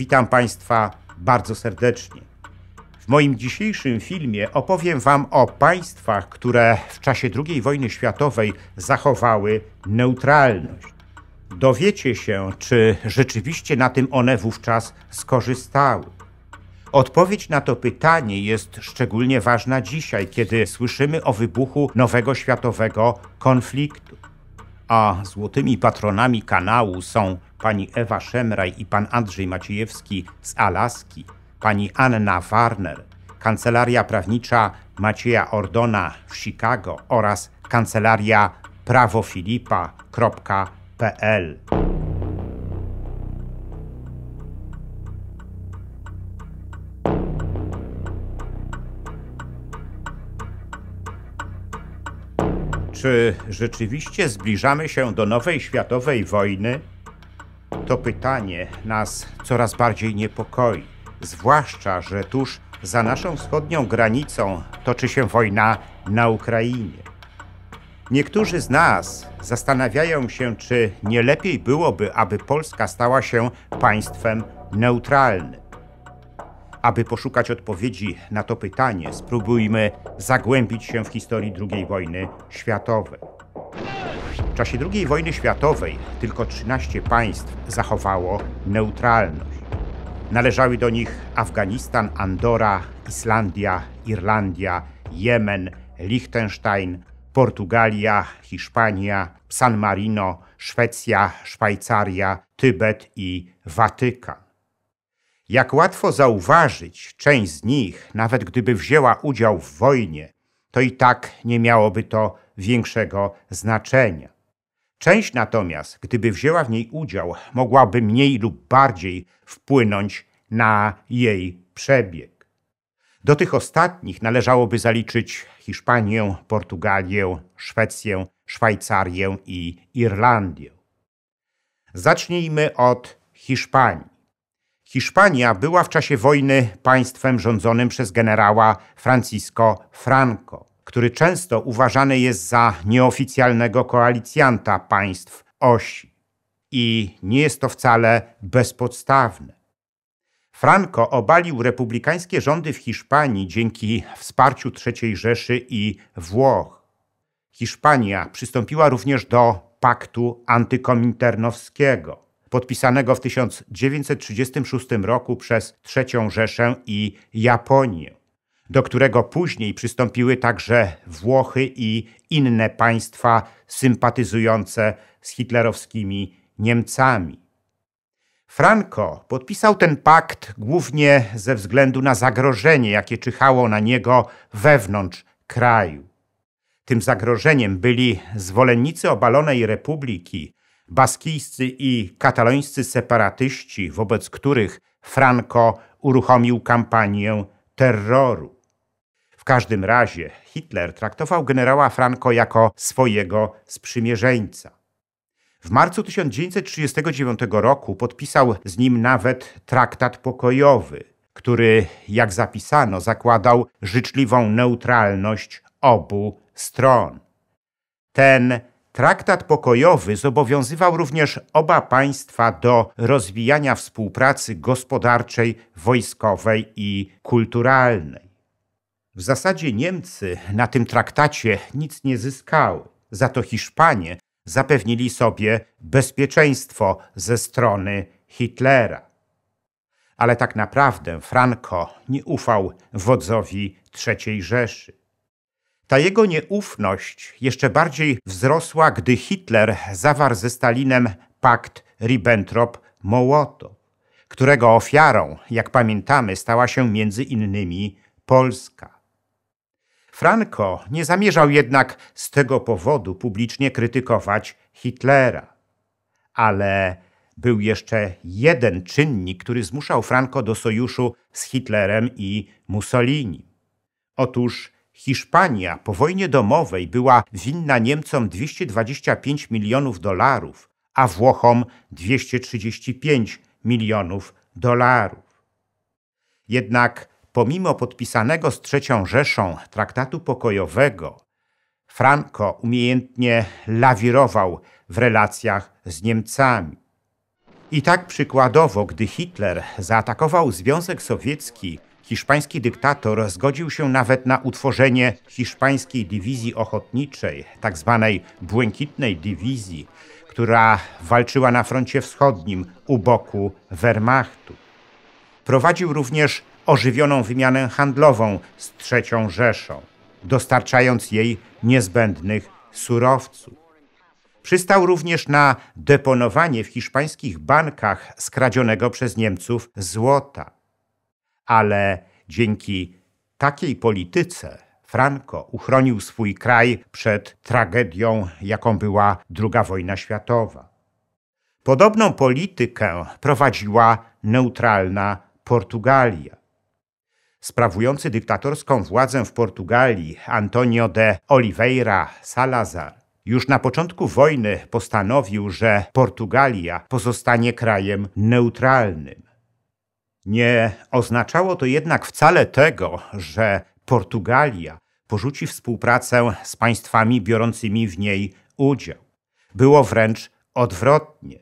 Witam Państwa bardzo serdecznie. W moim dzisiejszym filmie opowiem Wam o państwach, które w czasie II wojny światowej zachowały neutralność. Dowiecie się, czy rzeczywiście na tym one wówczas skorzystały. Odpowiedź na to pytanie jest szczególnie ważna dzisiaj, kiedy słyszymy o wybuchu nowego światowego konfliktu. A złotymi patronami kanału są pani Ewa Szemraj i pan Andrzej Maciejewski z Alaski, pani Anna Warner, kancelaria prawnicza Macieja Ordona w Chicago oraz kancelaria prawofilipa.pl. Czy rzeczywiście zbliżamy się do nowej światowej wojny? To pytanie nas coraz bardziej niepokoi, zwłaszcza że tuż za naszą wschodnią granicą toczy się wojna na Ukrainie. Niektórzy z nas zastanawiają się, czy nie lepiej byłoby, aby Polska stała się państwem neutralnym. Aby poszukać odpowiedzi na to pytanie, spróbujmy zagłębić się w historii II wojny światowej. W czasie II wojny światowej tylko 13 państw zachowało neutralność. Należały do nich Afganistan, Andora, Islandia, Irlandia, Jemen, Liechtenstein, Portugalia, Hiszpania, San Marino, Szwecja, Szwajcaria, Tybet i Watykan. Jak łatwo zauważyć, część z nich, nawet gdyby wzięła udział w wojnie, to i tak nie miałoby to większego znaczenia. Część natomiast, gdyby wzięła w niej udział, mogłaby mniej lub bardziej wpłynąć na jej przebieg. Do tych ostatnich należałoby zaliczyć Hiszpanię, Portugalię, Szwecję, Szwajcarię i Irlandię. Zacznijmy od Hiszpanii. Hiszpania była w czasie wojny państwem rządzonym przez generała Francisco Franco, który często uważany jest za nieoficjalnego koalicjanta państw osi. I nie jest to wcale bezpodstawne. Franco obalił republikańskie rządy w Hiszpanii dzięki wsparciu III Rzeszy i Włoch. Hiszpania przystąpiła również do paktu antykominternowskiego, podpisanego w 1936 roku przez III Rzeszę i Japonię, do którego później przystąpiły także Włochy i inne państwa sympatyzujące z hitlerowskimi Niemcami. Franco podpisał ten pakt głównie ze względu na zagrożenie, jakie czyhało na niego wewnątrz kraju. Tym zagrożeniem byli zwolennicy obalonej republiki, baskijscy i katalońscy separatyści, wobec których Franco uruchomił kampanię terroru. W każdym razie Hitler traktował generała Franco jako swojego sprzymierzeńca. W marcu 1939 roku podpisał z nim nawet traktat pokojowy, który, jak zapisano, zakładał życzliwą neutralność obu stron. Ten traktat pokojowy zobowiązywał również oba państwa do rozwijania współpracy gospodarczej, wojskowej i kulturalnej. W zasadzie Niemcy na tym traktacie nic nie zyskały, za to Hiszpanie zapewnili sobie bezpieczeństwo ze strony Hitlera. Ale tak naprawdę Franco nie ufał wodzowi III Rzeszy. Ta jego nieufność jeszcze bardziej wzrosła, gdy Hitler zawarł ze Stalinem pakt Ribbentrop-Mołotow, którego ofiarą, jak pamiętamy, stała się między innymi Polska. Franco nie zamierzał jednak z tego powodu publicznie krytykować Hitlera. Ale był jeszcze jeden czynnik, który zmuszał Franco do sojuszu z Hitlerem i Mussolini. Otóż Hiszpania po wojnie domowej była winna Niemcom 225 milionów dolarów, a Włochom 235 milionów dolarów. Jednak pomimo podpisanego z III Rzeszą traktatu pokojowego, Franco umiejętnie lawirował w relacjach z Niemcami. I tak przykładowo, gdy Hitler zaatakował Związek Sowiecki, hiszpański dyktator zgodził się nawet na utworzenie hiszpańskiej dywizji ochotniczej, tak zwanej Błękitnej Dywizji, która walczyła na froncie wschodnim u boku Wehrmachtu. Prowadził również ożywioną wymianę handlową z III Rzeszą, dostarczając jej niezbędnych surowców. Przystał również na deponowanie w hiszpańskich bankach skradzionego przez Niemców złota. Ale dzięki takiej polityce Franco uchronił swój kraj przed tragedią, jaką była II wojna światowa. Podobną politykę prowadziła neutralna Portugalia. Sprawujący dyktatorską władzę w Portugalii Antonio de Oliveira Salazar już na początku wojny postanowił, że Portugalia pozostanie krajem neutralnym. Nie oznaczało to jednak wcale tego, że Portugalia porzuci współpracę z państwami biorącymi w niej udział. Było wręcz odwrotnie.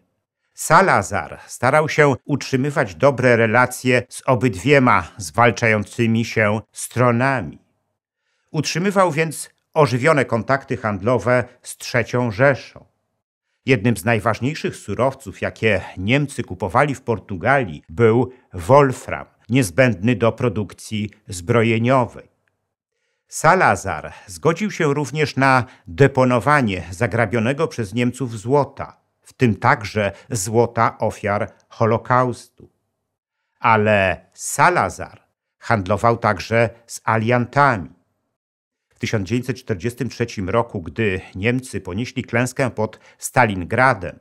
Salazar starał się utrzymywać dobre relacje z obydwiema zwalczającymi się stronami. Utrzymywał więc ożywione kontakty handlowe z III Rzeszą. Jednym z najważniejszych surowców, jakie Niemcy kupowali w Portugalii, był wolfram, niezbędny do produkcji zbrojeniowej. Salazar zgodził się również na deponowanie zagrabionego przez Niemców złota, w tym także złota ofiar Holokaustu. Ale Salazar handlował także z aliantami. W 1943 roku, gdy Niemcy ponieśli klęskę pod Stalingradem,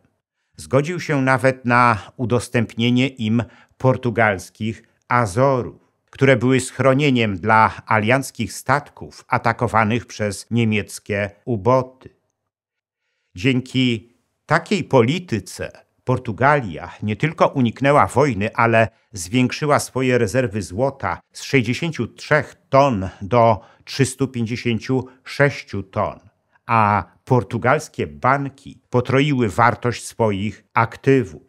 zgodził się nawet na udostępnienie im portugalskich Azorów, które były schronieniem dla alianckich statków atakowanych przez niemieckie uboty. Dzięki takiej polityce Portugalia nie tylko uniknęła wojny, ale zwiększyła swoje rezerwy złota z 63 ton do 356 ton, a portugalskie banki potroiły wartość swoich aktywów.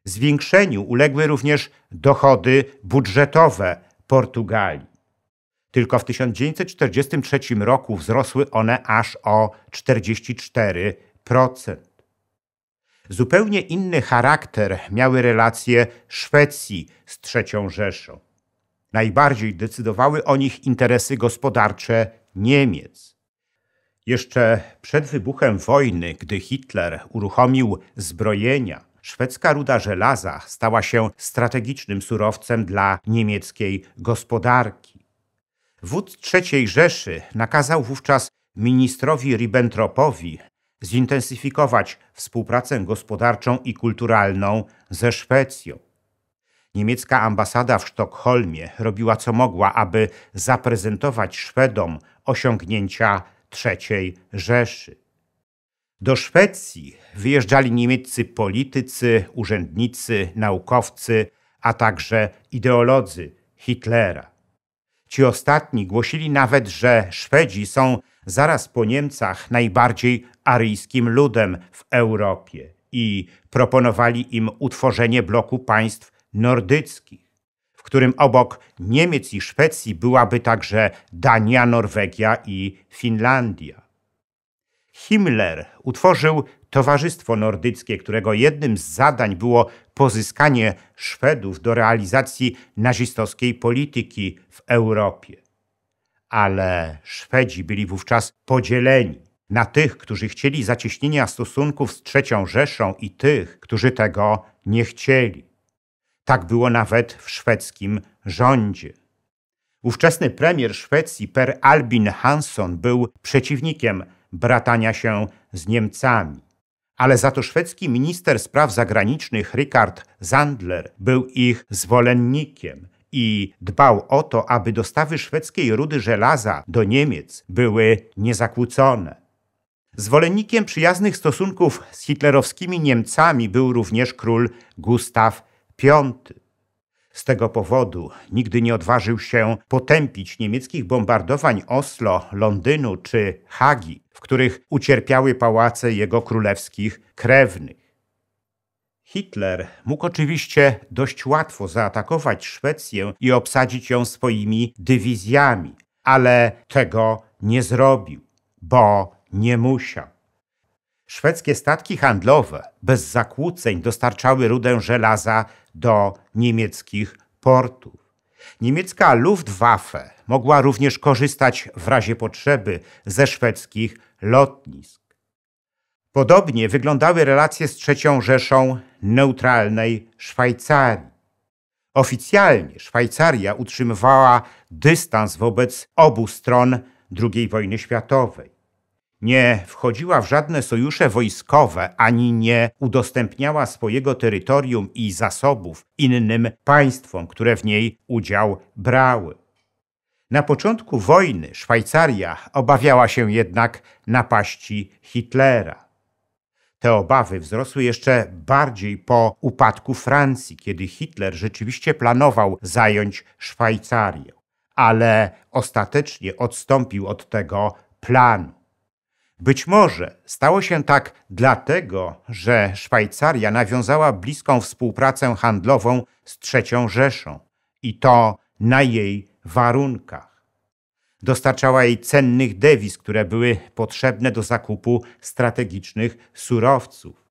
Zwiększeniu uległy również dochody budżetowe Portugalii. Tylko w 1943 roku wzrosły one aż o 44%. Zupełnie inny charakter miały relacje Szwecji z III Rzeszą. Najbardziej decydowały o nich interesy gospodarcze Niemiec. Jeszcze przed wybuchem wojny, gdy Hitler uruchomił zbrojenia, szwedzka ruda żelaza stała się strategicznym surowcem dla niemieckiej gospodarki. Wódz III Rzeszy nakazał wówczas ministrowi Ribbentropowi zintensyfikować współpracę gospodarczą i kulturalną ze Szwecją. Niemiecka ambasada w Sztokholmie robiła co mogła, aby zaprezentować Szwedom osiągnięcia III Rzeszy. Do Szwecji wyjeżdżali niemieccy politycy, urzędnicy, naukowcy, a także ideolodzy Hitlera. Ci ostatni głosili nawet, że Szwedzi są zaraz po Niemcach najbardziej aryjskim ludem w Europie i proponowali im utworzenie bloku państw nordyckich, w którym obok Niemiec i Szwecji byłaby także Dania, Norwegia i Finlandia. Himmler utworzył Towarzystwo Nordyckie, którego jednym z zadań było pozyskanie Szwedów do realizacji nazistowskiej polityki w Europie. Ale Szwedzi byli wówczas podzieleni na tych, którzy chcieli zacieśnienia stosunków z III Rzeszą i tych, którzy tego nie chcieli. Tak było nawet w szwedzkim rządzie. Ówczesny premier Szwecji Per Albin Hansson był przeciwnikiem bratania się z Niemcami, ale za to szwedzki minister spraw zagranicznych Richard Sandler był ich zwolennikiem i dbał o to, aby dostawy szwedzkiej rudy żelaza do Niemiec były niezakłócone. Zwolennikiem przyjaznych stosunków z hitlerowskimi Niemcami był również król Gustaw V. Z tego powodu nigdy nie odważył się potępić niemieckich bombardowań Oslo, Londynu czy Hagi, w których ucierpiały pałace jego królewskich krewnych. Hitler mógł oczywiście dość łatwo zaatakować Szwecję i obsadzić ją swoimi dywizjami, ale tego nie zrobił, bo nie musiał. Szwedzkie statki handlowe bez zakłóceń dostarczały rudę żelaza do niemieckich portów. Niemiecka Luftwaffe mogła również korzystać w razie potrzeby ze szwedzkich lotnisk. Podobnie wyglądały relacje z III Rzeszą neutralnej Szwajcarii. Oficjalnie Szwajcaria utrzymywała dystans wobec obu stron II wojny światowej. Nie wchodziła w żadne sojusze wojskowe, ani nie udostępniała swojego terytorium i zasobów innym państwom, które w niej udział brały. Na początku wojny Szwajcaria obawiała się jednak napaści Hitlera. Te obawy wzrosły jeszcze bardziej po upadku Francji, kiedy Hitler rzeczywiście planował zająć Szwajcarię, ale ostatecznie odstąpił od tego planu. Być może stało się tak dlatego, że Szwajcaria nawiązała bliską współpracę handlową z III Rzeszą i to na jej warunkach. Dostarczała jej cennych dewiz, które były potrzebne do zakupu strategicznych surowców.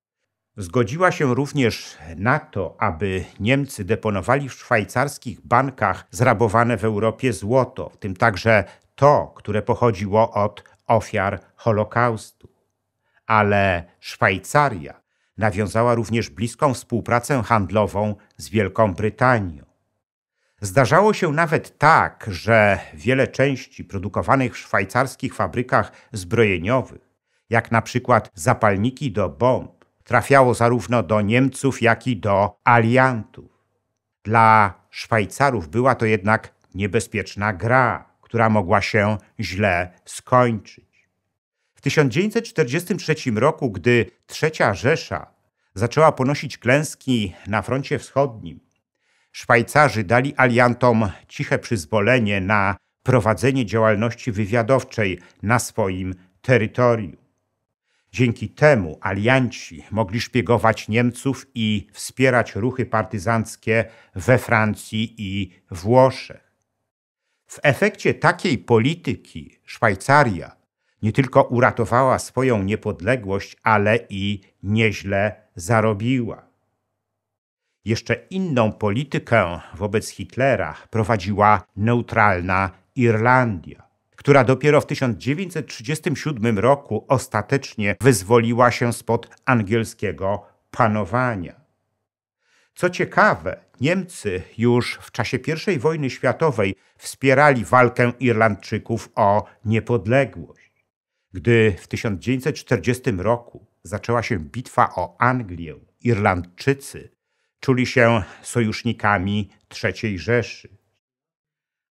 Zgodziła się również na to, aby Niemcy deponowali w szwajcarskich bankach zrabowane w Europie złoto, w tym także to, które pochodziło od ofiar Holokaustu. Ale Szwajcaria nawiązała również bliską współpracę handlową z Wielką Brytanią. Zdarzało się nawet tak, że wiele części produkowanych w szwajcarskich fabrykach zbrojeniowych, jak na przykład zapalniki do bomb, trafiało zarówno do Niemców, jak i do aliantów. Dla Szwajcarów była to jednak niebezpieczna gra, która mogła się źle skończyć. W 1943 roku, gdy III Rzesza zaczęła ponosić klęski na froncie wschodnim, Szwajcarzy dali aliantom ciche przyzwolenie na prowadzenie działalności wywiadowczej na swoim terytorium. Dzięki temu alianci mogli szpiegować Niemców i wspierać ruchy partyzanckie we Francji i Włoszech. W efekcie takiej polityki Szwajcaria nie tylko uratowała swoją niepodległość, ale i nieźle zarobiła. Jeszcze inną politykę wobec Hitlera prowadziła neutralna Irlandia, która dopiero w 1937 roku ostatecznie wyzwoliła się spod angielskiego panowania. Co ciekawe, Niemcy już w czasie I wojny światowej wspierali walkę Irlandczyków o niepodległość. Gdy w 1940 roku zaczęła się bitwa o Anglię, Irlandczycy czuli się sojusznikami III Rzeszy.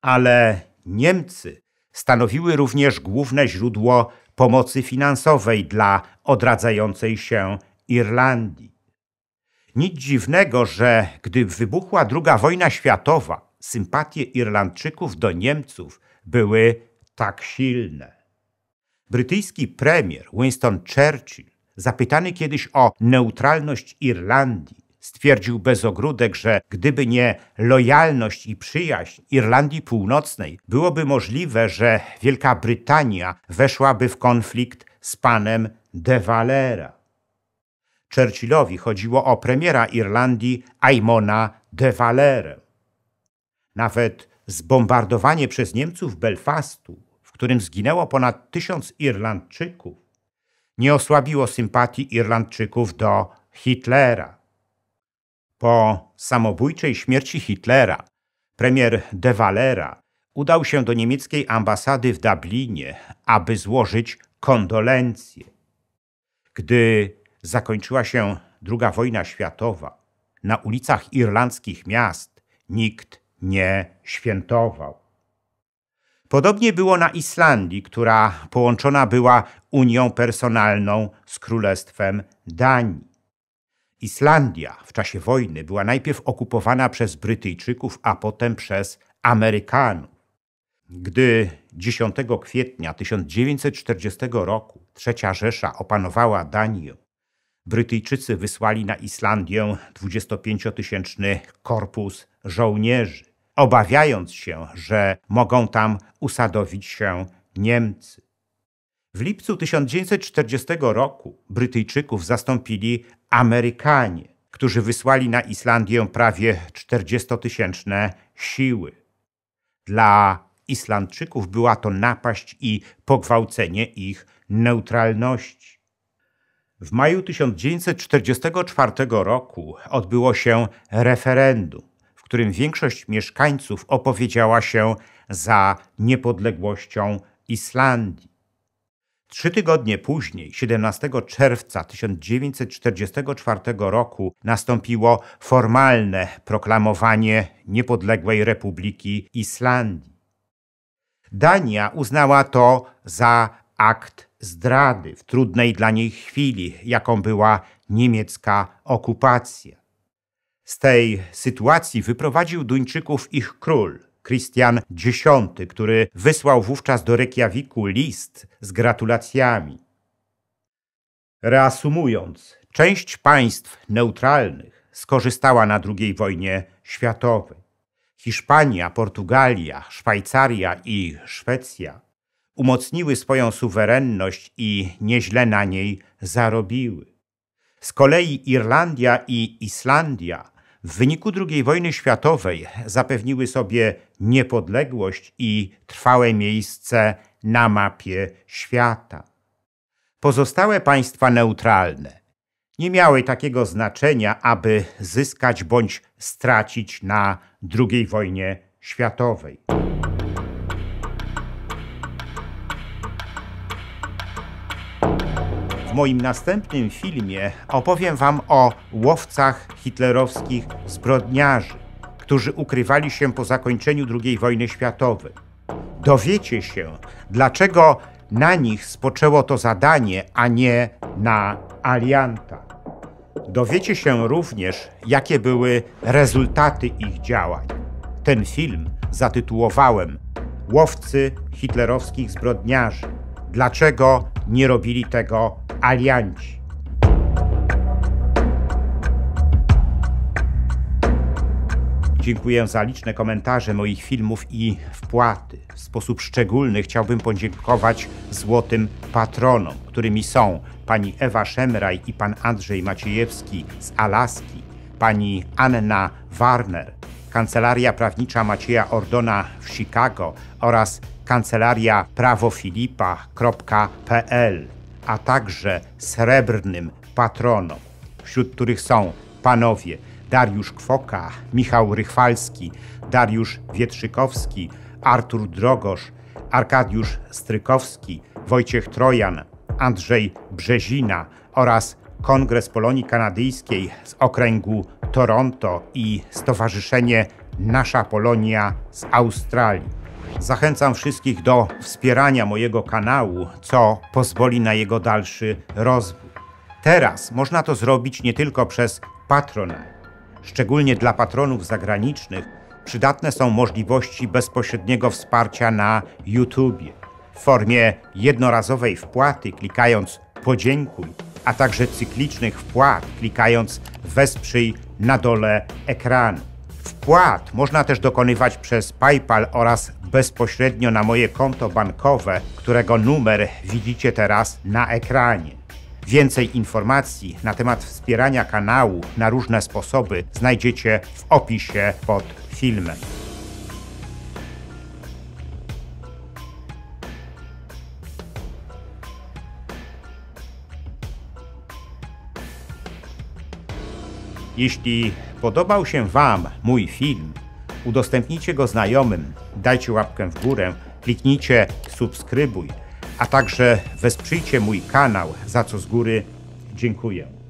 Ale Niemcy stanowiły również główne źródło pomocy finansowej dla odradzającej się Irlandii. Nic dziwnego, że gdy wybuchła II wojna światowa, sympatie Irlandczyków do Niemców były tak silne. Brytyjski premier Winston Churchill, zapytany kiedyś o neutralność Irlandii, stwierdził bez ogródek, że gdyby nie lojalność i przyjaźń Irlandii Północnej, byłoby możliwe, że Wielka Brytania weszłaby w konflikt z panem de Valera. Churchillowi chodziło o premiera Irlandii Eamona de Valerę. Nawet zbombardowanie przez Niemców Belfastu, w którym zginęło ponad 1000 Irlandczyków, nie osłabiło sympatii Irlandczyków do Hitlera. Po samobójczej śmierci Hitlera premier de Valera udał się do niemieckiej ambasady w Dublinie, aby złożyć kondolencje. Gdy zakończyła się II wojna światowa, na ulicach irlandzkich miast nikt nie świętował. Podobnie było na Islandii, która połączona była unią personalną z Królestwem Danii. Islandia w czasie wojny była najpierw okupowana przez Brytyjczyków, a potem przez Amerykanów. Gdy 10 kwietnia 1940 roku III Rzesza opanowała Danię, Brytyjczycy wysłali na Islandię 25-tysięczny korpus żołnierzy, obawiając się, że mogą tam usadowić się Niemcy. W lipcu 1940 roku Brytyjczyków zastąpili Amerykanie, którzy wysłali na Islandię prawie 40-tysięczne siły. Dla Islandczyków była to napaść i pogwałcenie ich neutralności. W maju 1944 roku odbyło się referendum, w którym większość mieszkańców opowiedziała się za niepodległością Islandii. 3 tygodnie później, 17 czerwca 1944 roku, nastąpiło formalne proklamowanie niepodległej Republiki Islandii. Dania uznała to za akt zdrady w trudnej dla niej chwili, jaką była niemiecka okupacja. Z tej sytuacji wyprowadził Duńczyków ich król, Krystian X, który wysłał wówczas do Reykjaviku list z gratulacjami. Reasumując, część państw neutralnych skorzystała na II wojnie światowej. Hiszpania, Portugalia, Szwajcaria i Szwecja umocniły swoją suwerenność i nieźle na niej zarobiły. Z kolei Irlandia i Islandia w wyniku II wojny światowej zapewniły sobie niepodległość i trwałe miejsce na mapie świata. Pozostałe państwa neutralne nie miały takiego znaczenia, aby zyskać bądź stracić na II wojnie światowej. W moim następnym filmie opowiem wam o łowcach hitlerowskich zbrodniarzy, którzy ukrywali się po zakończeniu II wojny światowej. Dowiecie się, dlaczego na nich spoczęło to zadanie, a nie na aliantach. Dowiecie się również, jakie były rezultaty ich działań. Ten film zatytułowałem Łowcy hitlerowskich zbrodniarzy. Dlaczego nie robili tego alianci? Dziękuję za liczne komentarze moich filmów i wpłaty. W sposób szczególny chciałbym podziękować złotym patronom, którymi są pani Ewa Szemraj i pan Andrzej Maciejewski z Alaski, pani Anna Warner, Kancelaria Prawnicza Macieja Ordona w Chicago oraz Kancelaria prawofilipa.pl, a także srebrnym patronom, wśród których są panowie Dariusz Kwoka, Michał Rychwalski, Dariusz Wietrzykowski, Artur Drogosz, Arkadiusz Strykowski, Wojciech Trojan, Andrzej Brzezina oraz Kongres Polonii Kanadyjskiej z okręgu Toronto i Stowarzyszenie Nasza Polonia z Australii. Zachęcam wszystkich do wspierania mojego kanału, co pozwoli na jego dalszy rozwój. Teraz można to zrobić nie tylko przez Patronite. Szczególnie dla patronów zagranicznych przydatne są możliwości bezpośredniego wsparcia na YouTubie w formie jednorazowej wpłaty klikając podziękuj, a także cyklicznych wpłat klikając wesprzyj na dole ekranu. Wpłat można też dokonywać przez PayPal oraz bezpośrednio na moje konto bankowe, którego numer widzicie teraz na ekranie. Więcej informacji na temat wspierania kanału na różne sposoby znajdziecie w opisie pod filmem. Jeśli podobał się wam mój film, udostępnijcie go znajomym, dajcie łapkę w górę, kliknijcie subskrybuj, a także wesprzyjcie mój kanał, za co z góry dziękuję.